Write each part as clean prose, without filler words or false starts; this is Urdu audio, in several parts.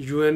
UN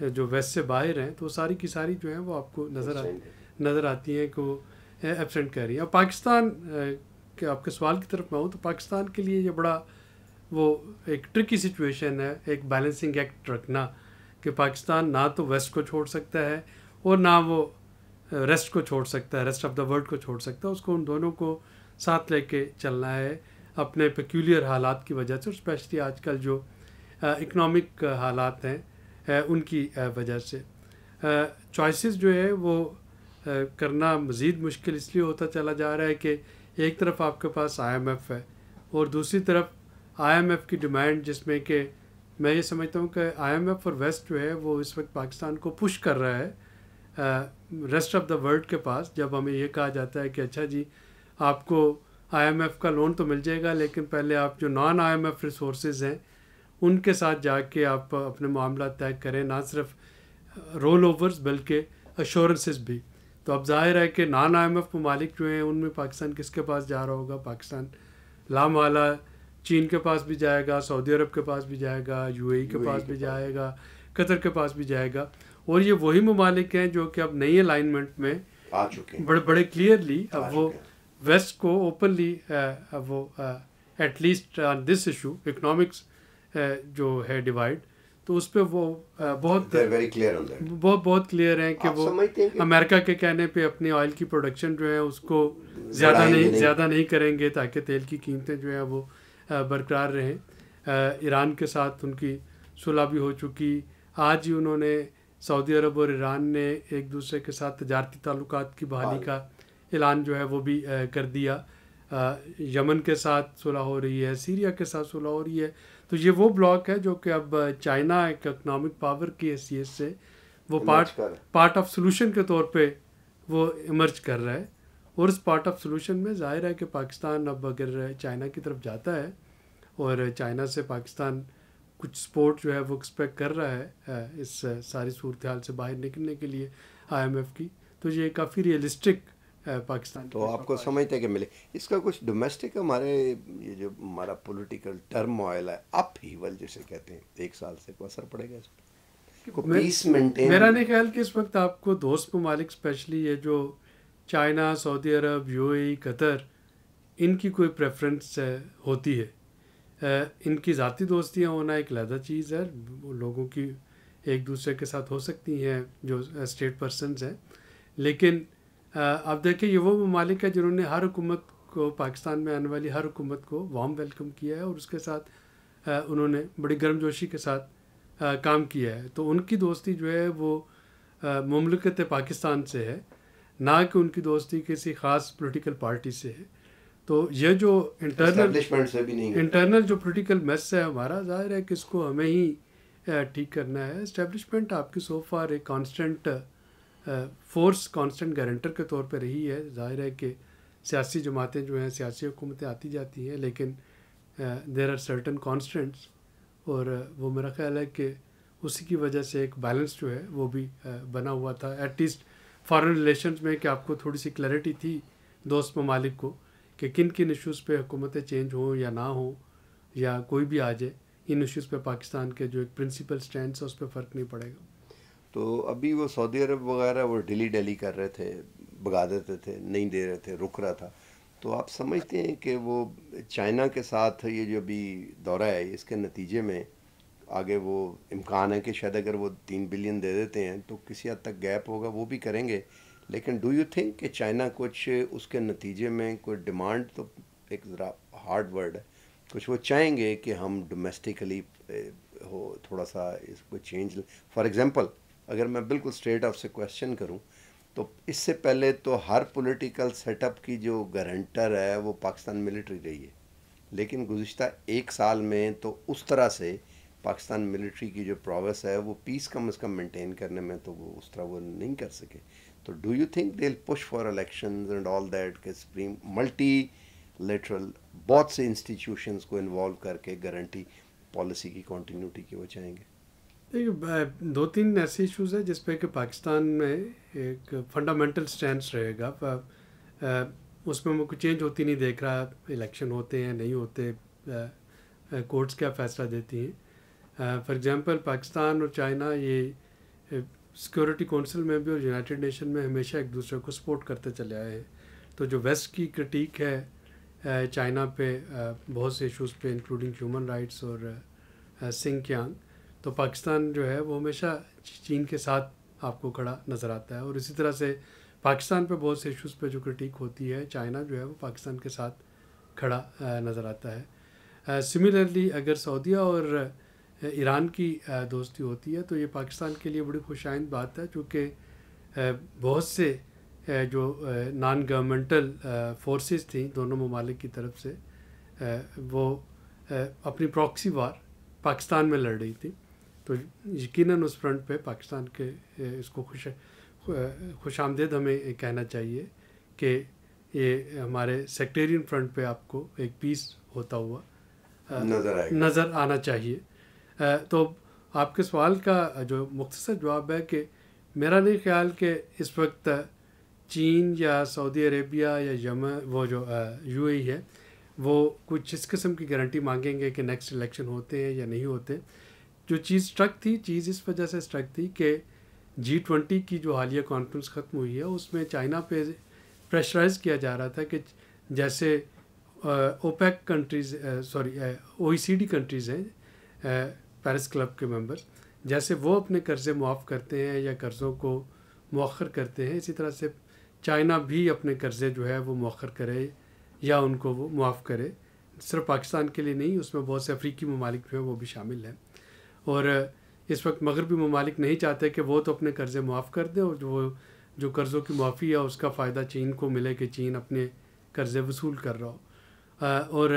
جو ویسٹ سے باہر ہیں، تو وہ ساری کی ساری جو ہیں وہ آپ کو نظر آتی ہیں کہ وہ ایبسنٹ کر رہی ہیں. اور پاکستان کہ آپ کے سوال کی طرف میں ہوں، تو پاکستان کے لیے یہ بڑا وہ ایک ٹرکی سچویشن ہے، ایک بیلنسنگ ایکٹ رکھنا کہ پاکستان نہ تو ویسٹ کو چھوڑ سکتا ہے اور نہ وہ ریسٹ کو چھوڑ سکتا ہے، ریسٹ آف دا ورلڈ کو چھوڑ سکتا ہے. اس کو ان دونوں کو ساتھ لے کے چلنا ہے اپنے پیکیولر حالات کی وجہ سے، اور اسپیشلی آج کل جو اکنامک حالات ہیں ان کی وجہ سے. چوائسیز جو ہے وہ کرنا مزید مشکل اس لیے ہوتا چلا جا رہا ہے کہ ایک طرف آپ کے پاس آئی ایم ایف ہے اور دوسری طرف آئی ایم ایف کی ڈیمانڈ، جس میں کہ میں یہ سمجھتا ہوں کہ آئی ایم ایف اور ویسٹ جو ہے وہ اس وقت پاکستان کو پش کر رہا ہے ریسٹ آف دا ورلڈ کے پاس. جب ہمیں یہ کہا جاتا ہے کہ اچھا جی آپ کو آئی ایم ایف کا لون تو مل جائے گا، لیکن پہلے آپ جو non I M F resources ہیں ان کے ساتھ جا کے آپ اپنے معاملات طے کریں، نہ صرف رول اوورز بلکہ ایشورنسز بھی. تو اب ظاہر ہے کہ نان آئی ایم ایف ممالک جو ہیں ان میں پاکستان کس کے پاس جا رہا ہوگا؟ پاکستان لامحالہ چین کے پاس بھی جائے گا، سعودی عرب کے پاس بھی جائے گا، یو اے ای کے پاس بھی جائے گا، قطر کے پاس بھی جائے گا. اور یہ وہی ممالک ہیں جو کہ اب نئی الائنمنٹ میں آ چکے ہیں، بڑے کلیئرلی اب وہ ویسٹ کو اوپنلی وہ at least on this issue economics جو ہے ڈیوائڈ، تو اس پہ وہ بہت کلیئر ہیں کہ وہ امریکہ کے کہنے پہ اپنی آئل کی پروڈکشن جو ہے اس کو زیادہ نہیں کریں گے تاکہ تیل کی قیمتیں جو ہیں وہ برقرار رہیں. ایران کے ساتھ ان کی صلح بھی ہو چکی. آج ہی انہوں نے سعودی عرب اور ایران نے ایک دوسرے کے ساتھ تجارتی تعلقات کی بحالی کا اعلان جو ہے وہ بھی کر دیا. یمن کے ساتھ صلح ہو رہی ہے، سیریا کے ساتھ صلح ہو رہی ہے. تو یہ وہ بلاک ہے جو کہ اب چائنا ایک اکنامک پاور کی حیثیت سے وہ پارٹ آف سلوشن کے طور پہ وہ ایمرج کر رہا ہے. اور اس پارٹ آف سلوشن میں ظاہر ہے کہ پاکستان اب اگر چائنا کی طرف جاتا ہے اور چائنا سے پاکستان کچھ سپورٹ جو ہے وہ ایکسپیکٹ کر رہا ہے اس ساری صورتحال سے باہر نکلنے کے لیے آئی ایم ایف کی، تو یہ کافی ریئلسٹک پاکستان. تو آپ کو سمجھتے ہیں کہ ملے اس کا کچھ ڈومیسٹک ہمارے یہ جو ہمارا پولیٹیکل ٹرم آئل ہے اپ ہیول جسے کہتے ہیں، ایک سال سے کوئی اثر پڑے گا اس پہ؟ پیس مینٹین میرا نہیں خیال کہ اس وقت آپ کو دوست ممالک اسپیشلی یہ جو چائنا، سعودی عرب، یو اے ای، قطر، ان کی کوئی پریفرنس ہوتی ہے. ان کی ذاتی دوستیاں ہونا ایک علیحدہ چیز ہے، لوگوں کی ایک دوسرے کے ساتھ ہو سکتی ہیں جو اسٹیٹ پرسنز ہیں، لیکن آپ دیکھیں یہ وہ ممالک ہے جنہوں نے ہر حکومت کو، پاکستان میں آنے والی ہر حکومت کو وارم ویلکم کیا ہے اور اس کے ساتھ انہوں نے بڑی گرم جوشی کے ساتھ کام کیا ہے. تو ان کی دوستی جو ہے وہ مملکت پاکستان سے ہے، نہ کہ ان کی دوستی کسی خاص پولیٹیکل پارٹی سے ہے. تو یہ جو انٹرنل جو پولیٹیکل میس ہے ہمارا، ظاہر ہے کہ اس کو ہمیں ہی ٹھیک کرنا ہے. اسٹیبلشمنٹ آپ کی سو فار ایک کانسٹنٹ فورس، کانسٹنٹ گارنٹر کے طور پہ رہی ہے. ظاہر ہے کہ سیاسی جماعتیں جو ہیں، سیاسی حکومتیں آتی جاتی ہیں، لیکن دیر آر سرٹن کانسٹنٹس، اور وہ میرا خیال ہے کہ اسی کی وجہ سے ایک بیلنس جو ہے وہ بھی بنا ہوا تھا ایٹ لیسٹ فارن ریلیشنز میں، کہ آپ کو تھوڑی سی کلیئرٹی تھی دوست ممالک کو کہ کن کن ایشوز پہ حکومتیں چینج ہوں یا نہ ہوں یا کوئی بھی آ جائے، ان ایشوز پہ پاکستان کے جو ایک پرنسپل سٹینڈس ہے اس پہ فرق نہیں پڑے گا. تو ابھی وہ سعودی عرب وغیرہ وہ ڈیلی کر رہے تھے، بگا دیتے تھے، نہیں دے رہے تھے، رک رہا تھا. تو آپ سمجھتے ہیں کہ وہ چائنا کے ساتھ یہ جو ابھی دورہ ہے اس کے نتیجے میں آگے وہ امکان ہے کہ شاید اگر وہ 3 بلین دے دیتے ہیں تو کسی حد تک گیپ ہوگا، وہ بھی کریں گے، لیکن ڈو یو تھنک کہ چائنا کچھ اس کے نتیجے میں کوئی ڈیمانڈ، تو ایک ذرا ہارڈ ورڈ ہے، کچھ وہ چاہیں گے کہ ہم ڈومیسٹیکلی ہو تھوڑا سا اس کو چینج؟ فار ایگزامپل اگر میں بالکل اسٹریٹ آف سے کویشچن کروں تو اس سے پہلے تو ہر پولیٹیکل سیٹ اپ کی جو گارنٹر ہے وہ پاکستان ملٹری رہی ہے، لیکن گزشتہ 1 سال میں تو اس طرح سے پاکستان ملٹری کی جو پروگریس ہے وہ پیس کم از کم مینٹین کرنے میں تو وہ اس طرح وہ نہیں کر سکے. تو do you think they will push for elections and all that کہ سپریم ملٹی لیٹرل بہت سے انسٹیٹیوشنز کو انوالو کر کے گارنٹی پالیسی کی کنٹینیوٹی کی وہ چاہیں گے؟ دیکھیے 2-3 ایسے ایشوز ہیں جس پہ کہ پاکستان میں ایک فنڈامنٹل سٹینس رہے گا، اس میں کوئی چینج ہوتی نہیں دیکھ رہا. الیکشن ہوتے ہیں نہیں ہوتے، کورٹس کیا فیصلہ دیتی ہیں. فار ایگزامپل پاکستان اور چائنا یہ سیکورٹی کونسل میں بھی اور یونائٹڈ نیشن میں ہمیشہ ایک دوسرے کو سپورٹ کرتے چلے آئے ہیں. تو جو ویسٹ کی کرٹیک ہے چائنا پہ بہت سے ایشوز پہ انکلوڈنگ ہیومن رائٹس اور سنگ کیانگ، تو پاکستان جو ہے وہ ہمیشہ چین کے ساتھ آپ کو کھڑا نظر آتا ہے. اور اسی طرح سے پاکستان پہ بہت سے ایشوز پہ جو کرٹیک ہوتی ہے چائنا جو ہے وہ پاکستان کے ساتھ کھڑا نظر آتا ہے. سملرلی اگر سعودیہ اور ایران کی دوستی ہوتی ہے تو یہ پاکستان کے لیے بڑی خوش آئند بات ہے، چونکہ بہت سے جو نان گورنمنٹل فورسز تھیں دونوں ممالک کی طرف سے وہ اپنی پراکسی وار پاکستان میں لڑ رہی تھی. تو یقیناً اس فرنٹ پہ پاکستان کے اس کو خوش آمدید ہمیں کہنا چاہیے کہ یہ ہمارے سیکٹیرین فرنٹ پہ آپ کو ایک پیس ہوتا ہوا نظر آنا چاہیے. تو آپ کے سوال کا جو مختصر جواب ہے کہ میرا نہیں خیال کہ اس وقت چین یا سعودی عربیہ یا یمن وہ جو یو اے ای ہے وہ کچھ اس قسم کی گارنٹی مانگیں گے کہ نیکسٹ الیکشن ہوتے ہیں یا نہیں ہوتے. جو چیز اسٹرک تھی، چیز اس وجہ سے اسٹرک تھی کہ G20 کی جو حالیہ کانفرنس ختم ہوئی ہے اس میں چائنا پہ پریشرائز کیا جا رہا تھا کہ جیسے اوپیک کنٹریز OECD کنٹریز ہیں پیرس کلب کے ممبرز، جیسے وہ اپنے قرضے معاف کرتے ہیں یا قرضوں کو مؤخر کرتے ہیں، اسی طرح سے چائنا بھی اپنے قرضے جو ہے وہ مؤخر کرے یا ان کو وہ معاف کرے. صرف پاکستان کے لیے نہیں، اس میں بہت سے افریقی ممالک جو ہیں وہ بھی شامل ہیں. اور اس وقت مغربی ممالک نہیں چاہتے کہ وہ تو اپنے قرضے معاف کر دیں اور جو قرضوں کی معافی ہے اس کا فائدہ چین کو ملے کہ چین اپنے قرضے وصول کر رہا ہو. اور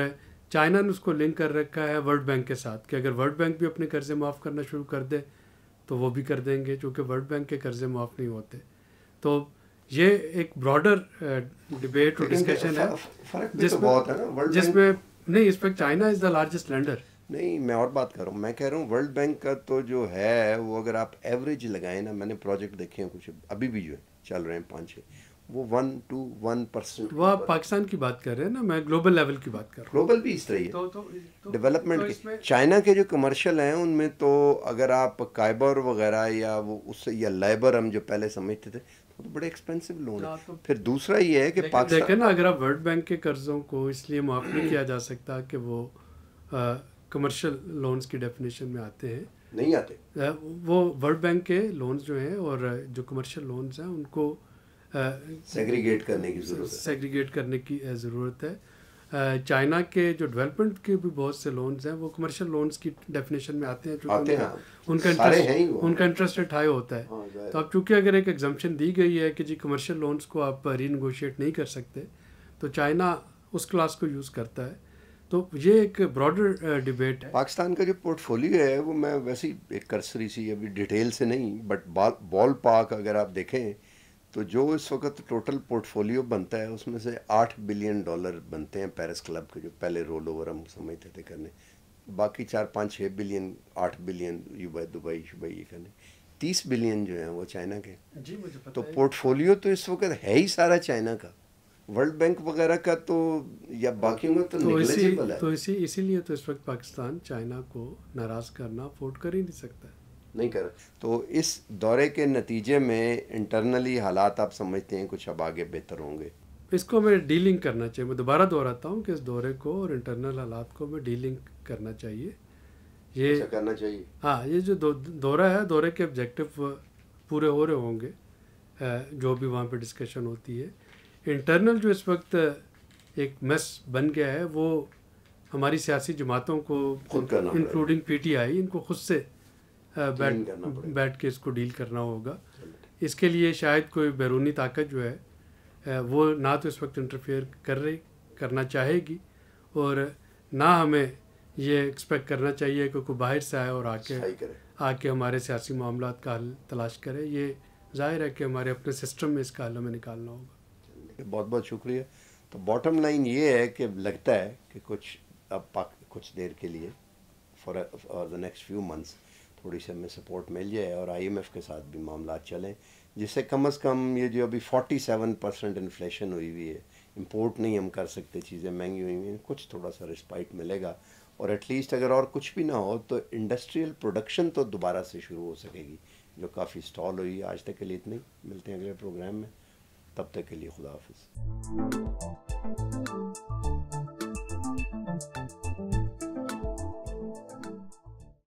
چائنا نے اس کو لنک کر رکھا ہے ورلڈ بینک کے ساتھ کہ اگر ورلڈ بینک بھی اپنے قرضے معاف کرنا شروع کر دے تو وہ بھی کر دیں گے، چونکہ ورلڈ بینک کے قرضے معاف نہیں ہوتے. تو یہ ایک براڈر ڈبیٹ اور ڈسکشن ہے جس میں نہیں، اس وقت China is the largest lander. نہیں، میں اور بات کر رہا ہوں، میں کہہ رہا ہوں ورلڈ بینک کا تو جو ہے وہ اگر آپ ایوریج لگائیں نا، میں نے پروجیکٹ دیکھے ہیں کچھ ابھی بھی جو ہے چل رہے ہیں 5-6، وہ 1% وہ آپ پاکستان کی بات کر رہے ہیں نا، میں گلوبل لیول کی بات کر رہا ہوں. گلوبل بھی اس طرح ہی ہے ڈیولپمنٹ کے. چائنا کے جو کمرشل ہیں ان میں تو اگر آپ کائبر وغیرہ یا وہ اس سے یا لیبر ہم جو پہلے سمجھتے تھے تو بڑے ایکسپینسو لون ہیں. پھر دوسرا یہ ہے کہ پاکستان دیکھیں نا، اگر آپ ورلڈ بینک کے قرضوں کو اس لیے معاف نہیں کیا جا سکتا کہ وہ کمرشل لونز کی ڈیفینیشن میں آتے ہیں، نہیں آتے. وہ ورلڈ بینک کے لونز جو ہیں اور جو کمرشل لونز ہیں ان کو سیگریگیٹ کرنے کی ضرورت ہے. چائنا کے جو ڈیولپمنٹ کے بھی بہت سے لونز ہیں وہ کمرشل لونز کی ڈیفینیشن میں آتے ہیں، چونکہ ان کا انٹرسٹ ریٹ ہائی ہوتا ہے. تو اب چونکہ اگر ایک ایگزمپشن دی گئی ہے کہ جی کمرشل لونز کو آپ ری نیگوشیٹ نہیں کر سکتے تو چائنا اس کلاس کو یوز کرتا ہے. تو یہ ایک براڈر ڈیبیٹ ہے. پاکستان کا جو پورٹ فولیو ہے وہ میں ویسے ہی ایک کرسری سی ابھی ڈیٹیل سے نہیں بٹ بال پاک اگر آپ دیکھیں تو جو اس وقت ٹوٹل پورٹ فولیو بنتا ہے اس میں سے $8 بلین بنتے ہیں پیرس کلب کے، جو پہلے رول اوور ہم سمجھتے تھے کرنے. باقی 4-5-6 بلین 8 بلین دبئی شبئی یہ کرنے، 30 بلین جو ہیں وہ چائنا کے. تو پورٹ فولیو تو اس وقت ہے ہی سارا چائنا کا. ورلڈ بینک وغیرہ کا تو یا باقیوں کا تو نیگلیجبل ہے. تو اسی لیے تو اس وقت پاکستان چائنا کو ناراض کرنا افورڈ کر ہی نہیں سکتا، نہیں کر. تو اس دورے کے نتیجے میں انٹرنلی حالات آپ سمجھتے ہیں کچھ اب آگے بہتر ہوں گے؟ اس کو ہمیں ڈیلنگ کرنا چاہیے. میں دوبارہ دہراتا ہوں کہ اس دورے کو اور انٹرنل حالات کو ہمیں ڈیلنگ کرنا چاہیے. یہ کرنا چاہیے. ہاں، یہ جو دورہ ہے، دورے کے آبجیکٹو پورے ہو رہے ہوں گے جو بھی وہاں پہ ڈسکشن ہوتی ہے. انٹرنل جو اس وقت ایک میس بن گیا ہے وہ ہماری سیاسی جماعتوں کو انکلوڈنگ PTI ان کو خود سے بیٹھ کے اس کو ڈیل کرنا ہوگا. اس کے لیے شاید کوئی بیرونی طاقت جو ہے وہ نہ تو اس وقت انٹرفیئر کرنا چاہے گی اور نہ ہمیں یہ ایکسپیکٹ کرنا چاہیے کہ کوئی باہر سے آئے اور آ کے ہمارے سیاسی معاملات کا حل تلاش کرے. یہ ظاہر ہے کہ ہمارے اپنے سسٹم میں اس کا حل ہمیں نکالنا ہوگا. بہت بہت شکریہ. تو باٹم لائن یہ ہے کہ لگتا ہے کہ کچھ دیر کے لیے for the next few months تھوڑی سی ہمیں سپورٹ مل جائے اور IMF کے ساتھ بھی معاملات چلیں، جس سے کم از کم یہ جو ابھی 47% انفلیشن ہوئی ہے، امپورٹ نہیں ہم کر سکتے، چیزیں مہنگی ہوئی ہیں، کچھ تھوڑا سا رسپائٹ ملے گا. اور ایٹ لیسٹ اگر اور کچھ بھی نہ ہو تو انڈسٹریل پروڈکشن تو دوبارہ سے شروع ہو سکے گی. جو کافی سٹال ہوئی. آج تک کے لیے اتنے ہی. ملتے ہیں اگلے پروگرام میں. تب تک کے لیے خدا حافظ.